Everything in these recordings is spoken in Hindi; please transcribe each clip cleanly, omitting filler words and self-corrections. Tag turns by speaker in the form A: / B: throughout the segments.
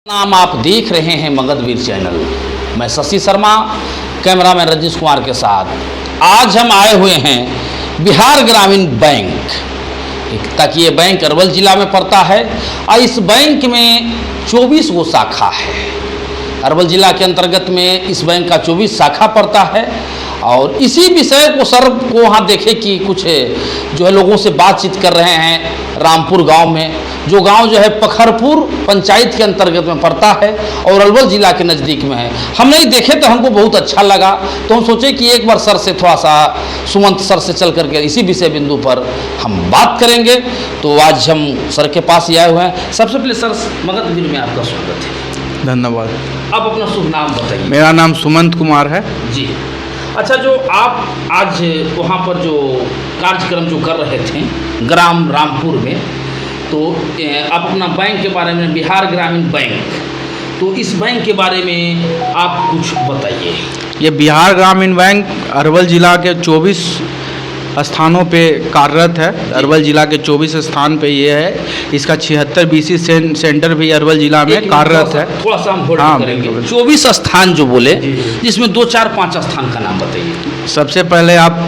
A: नाम आप देख रहे हैं मगधवीर चैनल। मैं शशि शर्मा, कैमरामैन रजनीश कुमार के साथ। आज हम आए हुए हैं बिहार ग्रामीण बैंक, ताकि ये बैंक अरवल जिला में पड़ता है और इस बैंक में 24 गो शाखा है। अरवल जिला के अंतर्गत में इस बैंक का 24 शाखा पड़ता है। और इसी विषय को सर को वहाँ देखे कि कुछ जो है लोगों से बातचीत कर रहे हैं रामपुर गांव में, जो गांव जो है पखरपुर पंचायत के अंतर्गत में पड़ता है और अरवल जिला के नज़दीक में है। हम नहीं देखे तो हमको बहुत अच्छा लगा, तो हम सोचे कि एक बार सर से थोड़ा सा सुमंत सर से चल करके इसी विषय बिंदु पर हम बात करेंगे। तो आज हम सर के पास ही आए हुए हैं। सबसे पहले सर मगधवीर में आपका स्वागत है।
B: धन्यवाद।
A: आप अपना शुभ नाम बताइए।
B: मेरा नाम सुमंत कुमार है
A: जी। अच्छा, जो आप आज वहाँ पर जो कार्यक्रम जो कर रहे थे ग्राम रामपुर में, तो आप अपना बैंक के बारे में, बिहार ग्रामीण बैंक, तो इस बैंक के बारे में आप कुछ बताइए।
B: ये बिहार ग्रामीण बैंक अरवल जिला के 24 स्थानों पे कार्यरत है। अरवल जिला के 24 स्थान पे ये है। इसका 76 BC सेंटर भी अरवल जिला में कार्यरत है।
A: थोड़ा सा हम होल्ड करेंगे। 24 स्थान जो बोले, जिसमें 2, 4, 5 स्थान का नाम बताइए।
B: सबसे पहले आप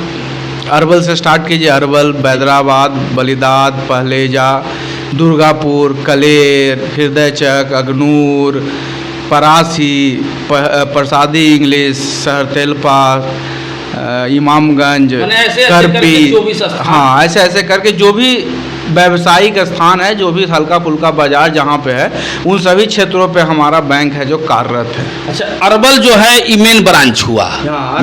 B: अरवल से स्टार्ट कीजिए। अरवल, बैदराबाद, बलिदाद, पहलेजा, दुर्गापुर, कलेर, हृदयचक, अगनूर, परासी, प्रसादी इंग्लिश, सहरतेलपा, इमामगंज, करपी, हाँ, ऐसे ऐसे करके जो भी व्यावसायिक स्थान है, जो भी हल्का फुल्का बाजार जहाँ पे है, उन सभी क्षेत्रों पे हमारा बैंक है जो कार्यरत है।
A: अच्छा, अरवल जो है ये मेन ब्रांच हुआ,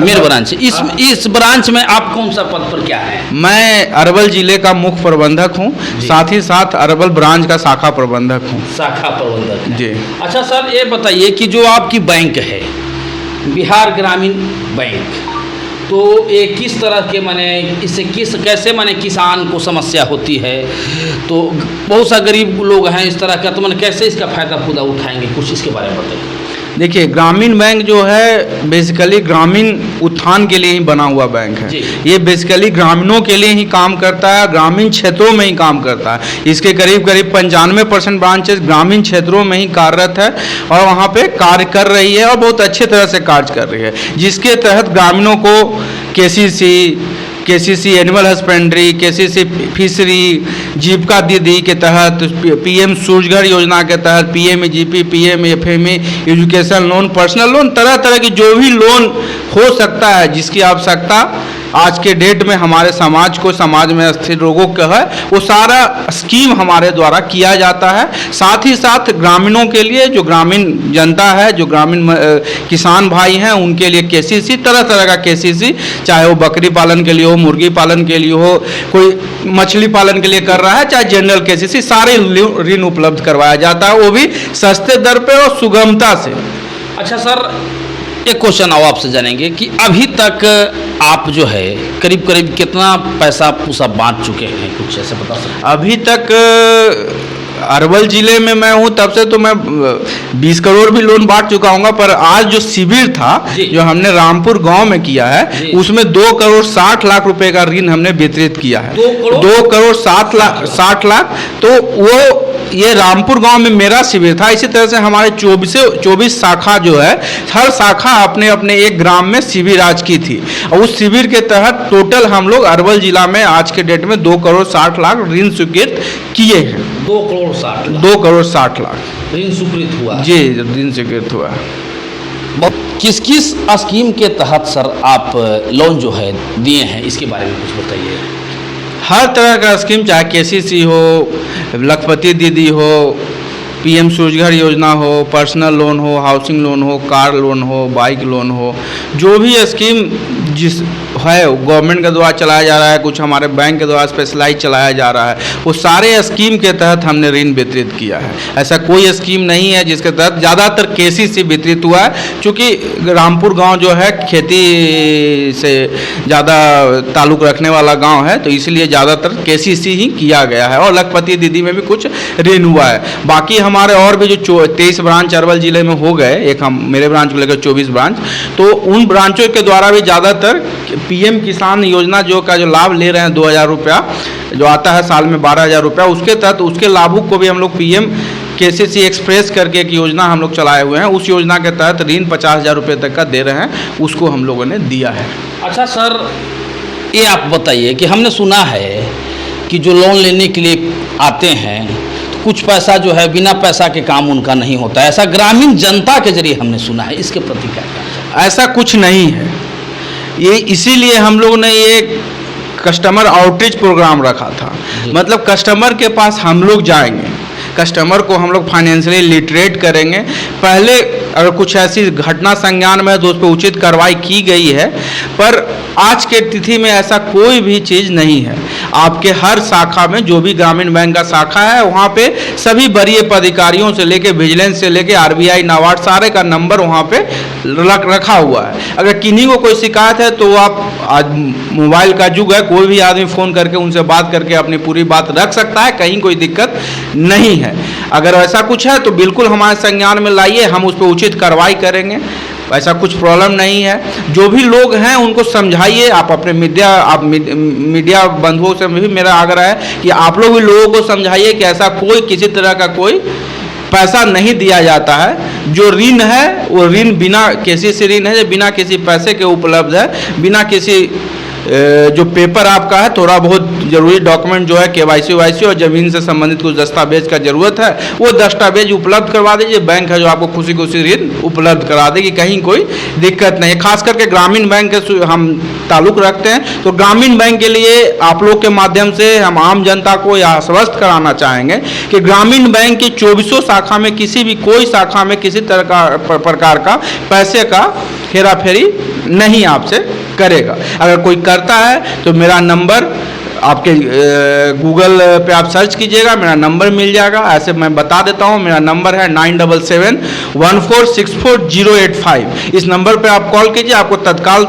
A: मेन ब्रांच। इस ब्रांच में आप कौन सा पद पर क्या है?
B: मैं अरवल जिले का मुख्य प्रबंधक हूँ, साथ ही साथ अरवल ब्रांच का शाखा प्रबंधक हूँ।
A: शाखा प्रबंधक
B: जी।
A: अच्छा सर, ये बताइए कि जो आपकी बैंक है बिहार ग्रामीण बैंक, तो ये किस तरह के माने इससे कैसे माने किसान को समस्या होती है? तो बहुत सा गरीब लोग हैं इस तरह का, तो मैंने कैसे इसका फ़ायदा खुदा उठाएंगे, कुछ इसके बारे में बताइए।
B: देखिए, ग्रामीण बैंक जो है बेसिकली ग्रामीण उत्थान के लिए ही बना हुआ बैंक है। ये बेसिकली ग्रामीणों के लिए ही काम करता है, ग्रामीण क्षेत्रों में ही काम करता है। इसके करीब करीब 95% ब्रांचेस ग्रामीण क्षेत्रों में ही कार्यरत है और वहाँ पे कार्य कर रही है और बहुत अच्छे तरह से कार्य कर रही है, जिसके तहत ग्रामीणों को KCC animal husbandry, KCC fishery, Jeevika दीदी के तहत, PM सूरजघर योजना के तहत, PMEGP, PMFME, education loan, personal loan, तरह तरह की जो भी लोन हो सकता है, जिसकी आवश्यकता आज के डेट में हमारे समाज में स्थिर लोगों का है, वो सारा स्कीम हमारे द्वारा किया जाता है। साथ ही साथ ग्रामीणों के लिए, जो ग्रामीण जनता है, जो ग्रामीण किसान भाई हैं, उनके लिए KCC, तरह तरह का KCC, चाहे वो बकरी पालन के लिए हो, मुर्गी पालन के लिए हो, कोई मछली पालन के लिए कर रहा है, चाहे जनरल KCC, सारे ऋण उपलब्ध करवाया जाता है, वो भी सस्ते दर पे और सुगमता से।
A: अच्छा सर, एक क्वेश्चन और आपसे जानेंगे कि अभी तक आप जो है करीब करीब कितना पैसा पूसा बांट चुके हैं, कुछ ऐसे बता सकते?
B: अभी तक अरवल जिले में मैं हूँ तब से तो मैं 20 करोड़ भी लोन बांट चुका हूँ, पर आज जो शिविर था जो हमने रामपुर गांव में किया है, उसमें 2 करोड़ 60 लाख रुपए का ऋण हमने वितरित किया है। 2 करोड़ 60 लाख। तो वो ये रामपुर गांव में मेरा शिविर था। इसी तरह से हमारे 24 शाखा जो है, हर शाखा अपने अपने एक ग्राम में शिविर आज की थी, और उस शिविर के तहत टोटल हम लोग अरवल जिला में आज के डेट में 2 करोड़ 60 लाख ऋण स्वीकृत किए हैं।
A: 2 करोड़ 60 लाख
B: 2 करोड़ 60 लाख
A: ऋण स्वीकृत हुआ
B: जी, ऋण स्वीकृत हुआ है।
A: किस किस स्कीम के तहत सर आप लोन जो है दिए हैं, इसके बारे में कुछ बताइए।
B: हर तरह का स्कीम, चाहे KCC हो, लखपति दीदी हो, PM सूरजघर योजना हो, पर्सनल लोन हो, हाउसिंग लोन हो, कार लोन हो, बाइक लोन हो, जो भी स्कीम जिस है गवर्नमेंट के द्वारा चलाया जा रहा है, कुछ हमारे बैंक के द्वारा स्पेशलाइज चलाया जा रहा है, वो सारे स्कीम के तहत हमने ऋण वितरित किया है। ऐसा कोई स्कीम नहीं है जिसके तहत, ज़्यादातर KCC वितरित हुआ है, क्योंकि रामपुर गांव जो है खेती से ज़्यादा ताल्लुक़ रखने वाला गांव है, तो इसलिए ज़्यादातर KCC ही किया गया है। और लखपति दीदी में भी कुछ ऋण हुआ है। बाकी हमारे और भी जो 23 ब्रांच अरवल जिले में हो गए, एक हम मेरे ब्रांच को लेकर 24 ब्रांच, तो उन ब्रांचों के द्वारा भी ज़्यादातर PM किसान योजना जो लाभ ले रहे हैं, 2000 रुपया जो आता है साल में 12,000 रुपया, उसके तहत उसके लाभुक को भी हम लोग PM केसीसी एक्सप्रेस करके एक योजना हम लोग चलाए हुए हैं। उस योजना के तहत ऋण 50,000 रुपये तक का दे रहे हैं, उसको हम लोगों ने दिया है।
A: अच्छा सर, ये आप बताइए कि हमने सुना है कि जो लोन लेने के लिए आते हैं तो कुछ पैसा जो है बिना पैसा के काम उनका नहीं होता है, ऐसा ग्रामीण जनता के जरिए हमने सुना है, इसके प्रति क्या कहना?
B: ऐसा कुछ नहीं है। ये इसीलिए हम लोग ने ये कस्टमर आउटरीच प्रोग्राम रखा था। मतलब कस्टमर के पास हम लोग जाएंगे, कस्टमर को हम लोग फाइनेंशियली लिटरेट करेंगे। पहले अगर कुछ ऐसी घटना संज्ञान में है तो उस पर उचित कार्रवाई की गई है, पर आज के तिथि में ऐसा कोई भी चीज़ नहीं है। आपके हर शाखा में, जो भी ग्रामीण बैंक का शाखा है, वहाँ पे सभी वरीय पदाधिकारियों से लेके विजिलेंस से लेके आरबीआई, नाबार्ड, सारे का नंबर वहाँ पे रखा हुआ है। अगर किन्हीं को कोई शिकायत है तो आप, आज मोबाइल का युग है, कोई भी आदमी फ़ोन करके उनसे बात करके अपनी पूरी बात रख सकता है, कहीं कोई दिक्कत नहीं है। अगर ऐसा कुछ है तो बिल्कुल हमारे संज्ञान में लाइए, हम उस पर उचित कार्रवाई करेंगे। ऐसा कुछ प्रॉब्लम नहीं है। जो भी लोग हैं उनको समझाइए। आप अपने मीडिया बंधुओं से भी मेरा आग्रह है कि आप लोग भी लोगों को समझाइए कि ऐसा कोई किसी तरह का कोई पैसा नहीं दिया जाता है। जो ऋण है वो ऋण बिना केसीसी ऋण है, बिना किसी पैसे के उपलब्ध है, बिना किसी जो पेपर आपका है, थोड़ा बहुत जरूरी डॉक्यूमेंट जो है केवाईसी वाईसी और ज़मीन से संबंधित कुछ दस्तावेज का ज़रूरत है, वो दस्तावेज उपलब्ध करवा दीजिए। बैंक है जो आपको खुशी खुशी ऋण उपलब्ध करा देगी, कहीं कोई दिक्कत नहीं है। खास करके ग्रामीण बैंक के हम ताल्लुक़ रखते हैं, तो ग्रामीण बैंक के लिए आप लोग के माध्यम से हम आम जनता को यह आश्वस्त कराना चाहेंगे कि ग्रामीण बैंक की 24 शाखा में किसी भी कोई शाखा में किसी तरह का प्रकार का पैसे का हेरा फेरी नहीं आपसे करेगा। अगर कोई करता है तो मेरा नंबर आपके गूगल पे आप सर्च कीजिएगा, मेरा नंबर मिल जाएगा। ऐसे मैं बता देता हूँ, मेरा नंबर है 9771464085। इस नंबर पे आप कॉल कीजिए, आपको तत्काल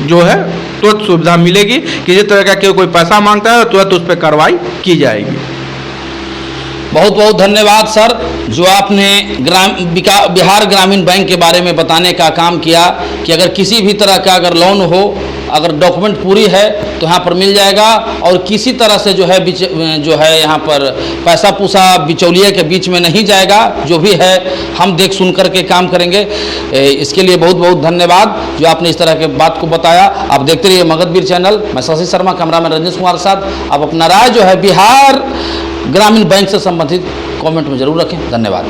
B: जो है तुरंत सुविधा मिलेगी। किसी तरह का कोई पैसा मांगता है तुरंत उस पर कार्रवाई की जाएगी।
A: बहुत बहुत धन्यवाद सर, जो आपने बिहार ग्रामीण बैंक के बारे में बताने का काम किया कि अगर किसी भी तरह का अगर लोन हो, अगर डॉक्यूमेंट पूरी है तो यहाँ पर मिल जाएगा, और किसी तरह से जो है यहाँ पर पैसा पूसा बिचौलिए के बीच में नहीं जाएगा। जो भी है हम देख सुन करके काम करेंगे। इसके लिए बहुत बहुत धन्यवाद जो आपने इस तरह के बात को बताया। आप देखते रहिए मगधवीर चैनल। मैं शशि शर्मा, कैमरामैन रजनीश कुमार के साथ। आप अपना राय जो है बिहार ग्रामीण बैंक से संबंधित कमेंट में जरूर रखें। धन्यवाद।